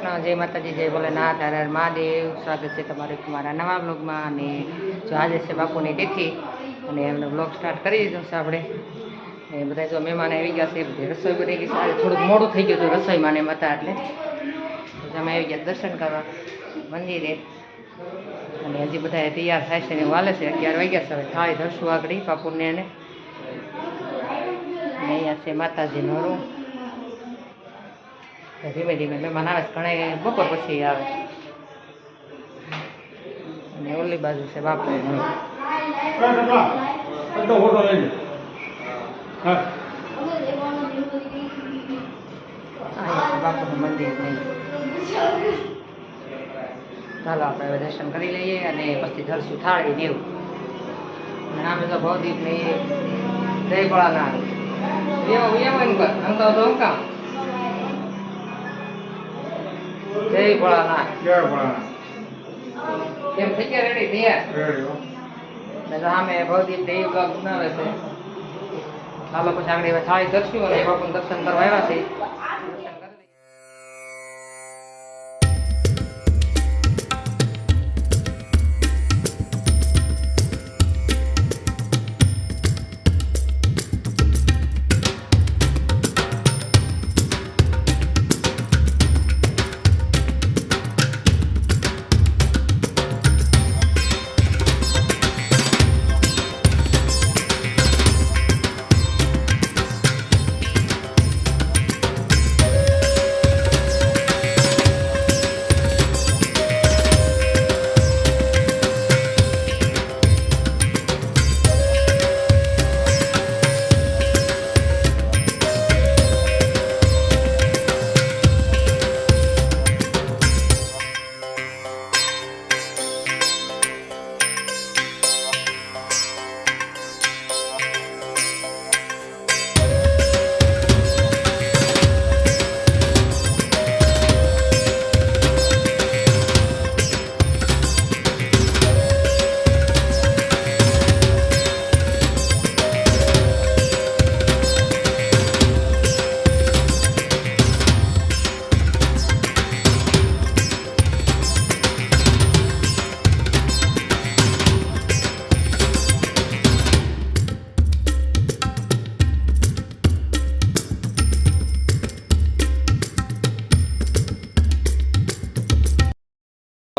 કૃષ્ણ, જય માતાજી, જય ભોલેનાથ, હર હર મહાદેવ. સ્વાગત છે તમારું તમારા નવા બ્લોગમાં. અને જો આજે છે બાપુની તિથિ અને એમનો બ્લોગ સ્ટાર્ટ કરી દીધો છે આપણે. એ બધા જો મહેમાન આવી ગયા છે, બધી રસોઈ બની ગઈ છે. આજે થોડુંક મોડું થઈ ગયું હતું રસોઈમાં ને એમ હતા એટલે અમે આવી ગયા દર્શન કરવા મંદિરે. અને હજી બધા તૈયાર થાય છે ને વાલે છે. 11 વાગ્યા છે. હવે થાળી ધરશું આગળ બાપુને અને અહીંયા છે માતાજીનો રૂમ. ધીમે ધીમે મહેમાન આવે છે, ઘણા બપોર પછી આવે. અને ઓલી બાજુ છે બાપુ. બાપુનું મંદિર નહીં. ચાલો આપણે હવે દર્શન કરી લઈએ અને પછી ધરશું થાળી ને એવું. અને આમે તો ભવદીપ ને જય ભોળાનાથ જય ભોળાનાથ. કેમ થઈ ગયા રેડી તૈયાર? સામે ભવદીપ દેવ બ્લોગ બનાવે છે. ચાલો પછી આગળ થાળી ધરશું અને બાપુનું દર્શન કરવા આવ્યા છે.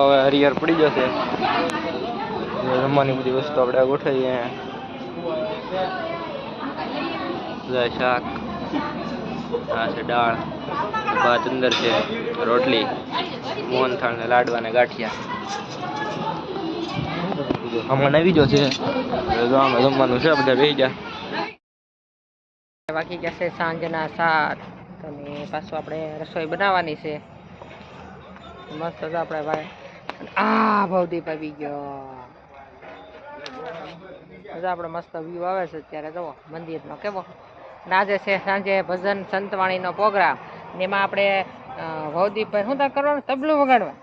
હવે હરિહર પડી જશે. જમવાની બધી વસ્તુ આપણે ગોઠવીએ. શાક, આ છે દાળ, ભાત અંદર છે, રોટલી, મોહનથાળ ને લાડવા ને ગાંઠિયા. હમણાં આવી જશે. જમવાનું છે, બધા બેસી ગયા. બાકી ગયા છે સાંજના 7 અને પાછું આપણે રસોઈ બનાવવાની છે મસ્ત. આપણે ભાઈ ભવદીપ આવી ગયો. આપણે મસ્ત વ્યૂ આવે છે અત્યારે. જુઓ મંદિરનો કેવો. આજે છે સાંજે ભજન સંતવાણીનો પ્રોગ્રામ. ને એમાં આપણે ભવદીપભાઈ શું ત્યાં કરવાનું? તબલું વગાડવા.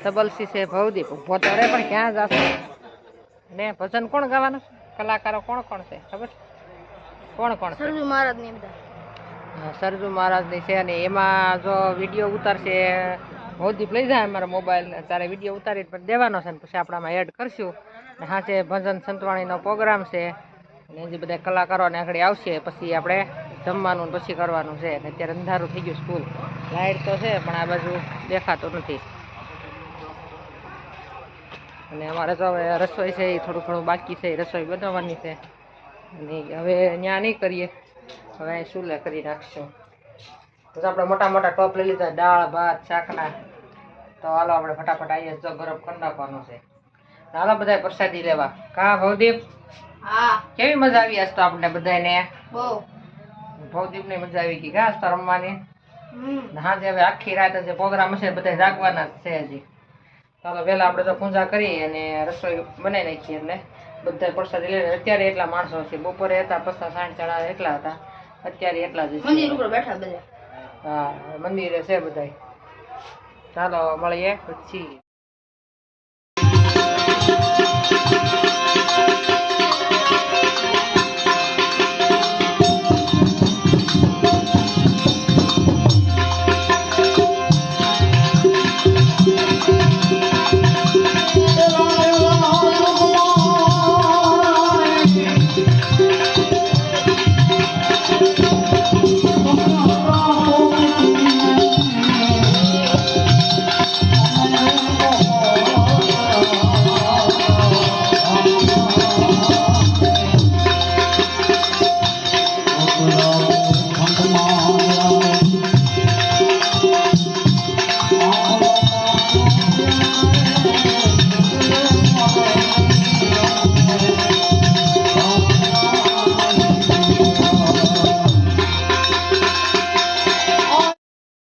તબલસી છે ભવદીપ. ઉભો તો રહે પણ ક્યાં જશે ને? ભજન કોણ ગાવાનું? કલાકારો કોણ કોણ છે ખબર? કોણ કોણ? સરજુ મહારાજની બધા. સરજુ મહારાજની છે. અને એમાં જો વિડીયો ઉતારશે ભવદીપ લઈ જાય અમારા મોબાઈલ ને, તારે વિડીયો ઉતારી પણ દેવાનો છે. ને પછી આપણે આમાં એડ કરશું. ને હા છે ભજન સંતવાણીનો પ્રોગ્રામ છે. અને જે બધા કલાકારોને આગળ આવશે પછી આપણે જમવાનું પછી કરવાનું છે. ને અત્યારે અંધારું થઈ ગયું. સ્કૂલ લાઇટ તો છે પણ આ બાજુ દેખાતો નથી. અને અમારે તો હવે રસોઈ છે એ થોડું ઘણું બાકી છે. રસોઈ બનાવવાની છે. અને હવે ત્યાં નહીં કરીએ, હવે શું લે કરી નાખશું. તો આપણે મોટા મોટા ટોપ લઈ લીધા દાળ ભાત શાકના. તો હાલો આપણે ફટાફટ આવીએ. જો ગરમ કરી નાખવાનું છે. હાલો બધા પ્રસાદી લેવા. કા ભવદીપ? હા. કેવી મજા આવી આજ તો આપણે બધાને? બહુ. ભવદીપને મજા આવી ગઈ ઘાસ તો રમવાની. હાજે હવે આખી રાત જે પ્રોગ્રામ હશે બધા જાગવાના છે હજી. ચાલો વહેલા આપણે તો પૂજા કરી અને રસોઈ બનાવી નાખીએ. એટલે બધા પ્રસાદી લઈને અત્યારે એટલા માણસો છે. બપોરે હતા 50-60 જણા એટલા હતા. અત્યારે એટલા જ છે. મંદિર ઉપર બેઠા બધા. હા મંદિરે છે બધા. ચાલો મળીએ પછી.